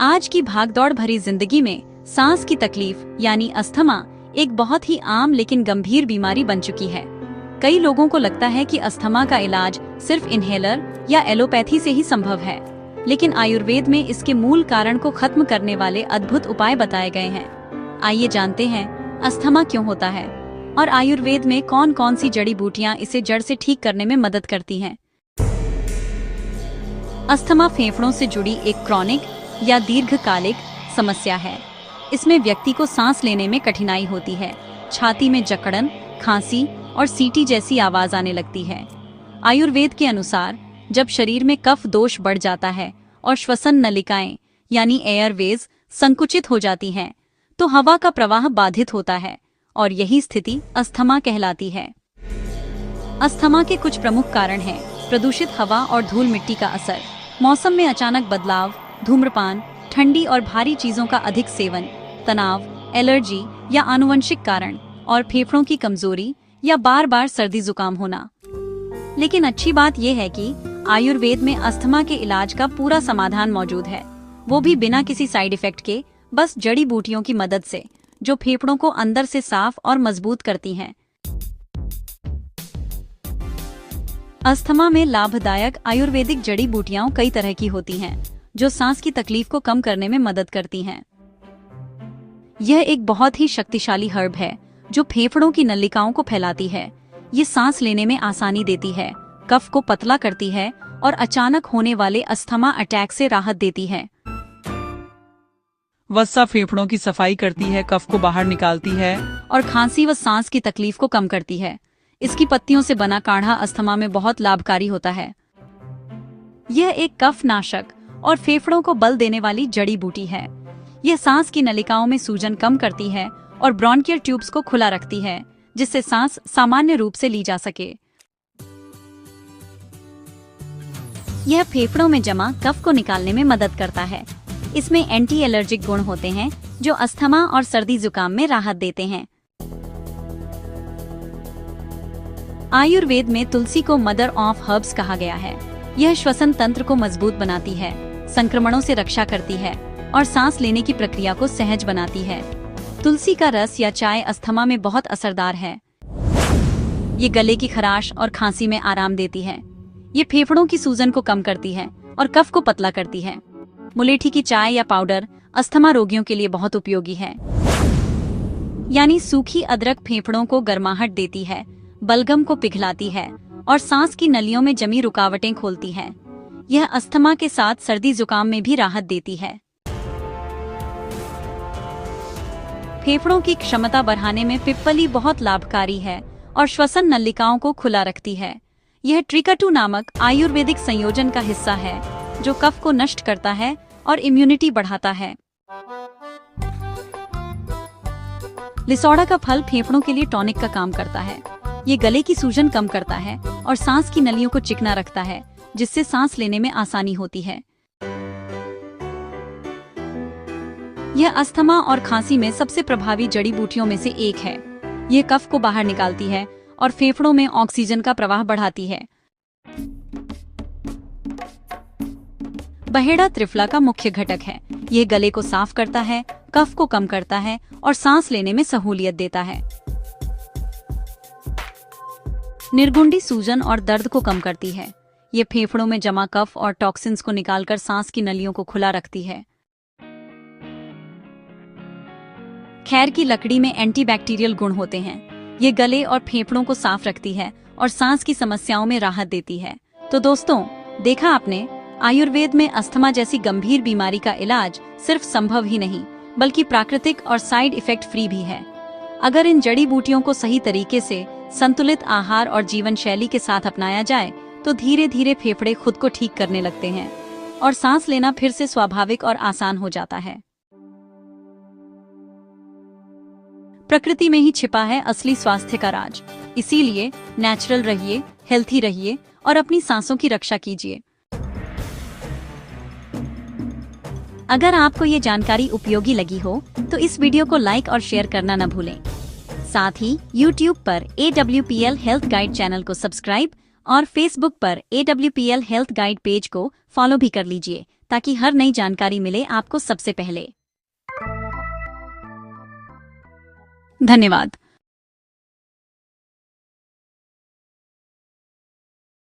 आज की भागदौड़ भरी जिंदगी में सांस की तकलीफ यानी अस्थमा एक बहुत ही आम लेकिन गंभीर बीमारी बन चुकी है। कई लोगों को लगता है कि अस्थमा का इलाज सिर्फ इन्हेलर या एलोपैथी से ही संभव है, लेकिन आयुर्वेद में इसके मूल कारण को खत्म करने वाले अद्भुत उपाय बताए गए हैं। आइए जानते हैं अस्थमा क्यों होता है और आयुर्वेद में कौन कौन सी जड़ी बूटियां इसे जड़ से ठीक करने में मदद करती हैं। अस्थमा फेफड़ों से जुड़ी एक क्रॉनिक या दीर्घकालिक समस्या है। इसमें व्यक्ति को सांस लेने में कठिनाई होती है, छाती में जकड़न, खांसी और सीटी जैसी आवाज आने लगती है। आयुर्वेद के अनुसार जब शरीर में कफ दोष बढ़ जाता है और श्वसन नलिकाएं यानी एयरवेज संकुचित हो जाती हैं, तो हवा का प्रवाह बाधित होता है और यही स्थिति अस्थमा कहलाती है। अस्थमा के कुछ प्रमुख कारण हैं: प्रदूषित हवा और धूल मिट्टी का असर, मौसम में अचानक बदलाव, धूम्रपान, ठंडी और भारी चीजों का अधिक सेवन, तनाव, एलर्जी या आनुवंशिक कारण, और फेफड़ों की कमजोरी या बार बार सर्दी जुकाम होना। लेकिन अच्छी बात यह है कि आयुर्वेद में अस्थमा के इलाज का पूरा समाधान मौजूद है, वो भी बिना किसी साइड इफेक्ट के, बस जड़ी बूटियों की मदद से, जो फेफड़ों को अंदर से साफ और मजबूत करती हैं। अस्थमा में लाभदायक आयुर्वेदिक जड़ी बूटियां कई तरह की होती हैं, जो सांस की तकलीफ को कम करने में मदद करती हैं। यह एक बहुत ही शक्तिशाली हर्ब है जो फेफड़ों की नलिकाओं को फैलाती है। ये सांस लेने में आसानी देती है, कफ को पतला करती है और अचानक होने वाले अस्थमा अटैक से राहत देती है। वसा फेफड़ों की सफाई करती है, कफ को बाहर निकालती है और खांसी व सांस की तकलीफ को कम करती है। इसकी पत्तियों से बना काढ़ा अस्थमा में बहुत लाभकारी होता है। यह एक कफ नाशक और फेफड़ों को बल देने वाली जड़ी बूटी है। यह सांस की नलिकाओं में सूजन कम करती है और ब्रोंकियल ट्यूब्स को खुला रखती है, जिससे सांस सामान्य रूप से ली जा सके। यह फेफड़ों में जमा कफ को निकालने में मदद करता है। इसमें एंटी एलर्जिक गुण होते हैं जो अस्थमा और सर्दी जुकाम में राहत देते हैं। आयुर्वेद में तुलसी को मदर ऑफ हर्ब्स कहा गया है। यह श्वसन तंत्र को मजबूत बनाती है, संक्रमणों से रक्षा करती है और सांस लेने की प्रक्रिया को सहज बनाती है। तुलसी का रस या चाय अस्थमा में बहुत असरदार है। ये गले की खराश और खांसी में आराम देती है। ये फेफड़ों की सूजन को कम करती है और कफ को पतला करती है। मुलेठी की चाय या पाउडर अस्थमा रोगियों के लिए बहुत उपयोगी है। यानी सूखी अदरक फेफड़ों को गर्माहट देती है, बलगम को पिघलाती है और सांस की नलियों में जमी रुकावटें खोलती है। यह अस्थमा के साथ सर्दी जुकाम में भी राहत देती है। फेफड़ों की क्षमता बढ़ाने में पिप्पली बहुत लाभकारी है और श्वसन नलिकाओं को खुला रखती है। यह ट्रिकाटू नामक आयुर्वेदिक संयोजन का हिस्सा है जो कफ को नष्ट करता है और इम्यूनिटी बढ़ाता है। लिसोड़ा का फल फेफड़ों के लिए टॉनिक का काम करता है। ये गले की सूजन कम करता है और सांस की नलियों को चिकना रखता है, जिससे सांस लेने में आसानी होती है। यह अस्थमा और खांसी में सबसे प्रभावी जड़ी बूटियों में से एक है। यह कफ को बाहर निकालती है और फेफड़ों में ऑक्सीजन का प्रवाह बढ़ाती है। बहेड़ा त्रिफला का मुख्य घटक है। यह गले को साफ करता है, कफ को कम करता है और सांस लेने में सहूलियत देता है। निर्गुंडी सूजन और दर्द को कम करती है। ये फेफड़ों में जमा कफ और टॉक्सिन्स को निकालकर सांस की नलियों को खुला रखती है। खैर की लकड़ी में एंटीबैक्टीरियल गुण होते हैं। ये गले और फेफड़ों को साफ रखती है और सांस की समस्याओं में राहत देती है। तो दोस्तों, देखा आपने, आयुर्वेद में अस्थमा जैसी गंभीर बीमारी का इलाज सिर्फ संभव ही नहीं, बल्कि प्राकृतिक और साइड इफेक्ट फ्री भी है। अगर इन जड़ी बूटियों को सही तरीके से संतुलित आहार और जीवन शैली के साथ अपनाया जाए तो धीरे धीरे फेफड़े खुद को ठीक करने लगते हैं और सांस लेना फिर से स्वाभाविक और आसान हो जाता है। प्रकृति में ही छिपा है असली स्वास्थ्य का राज। इसीलिए नेचुरल रहिए, हेल्थी रहिए और अपनी सांसों की रक्षा कीजिए। अगर आपको ये जानकारी उपयोगी लगी हो तो इस वीडियो को लाइक और शेयर करना न भूलें। साथ ही YouTube पर AWPL हेल्थ गाइड चैनल को सब्सक्राइब और Facebook पर AWPL हेल्थ गाइड पेज को फॉलो भी कर लीजिए ताकि हर नई जानकारी मिले आपको सबसे पहले। धन्यवाद।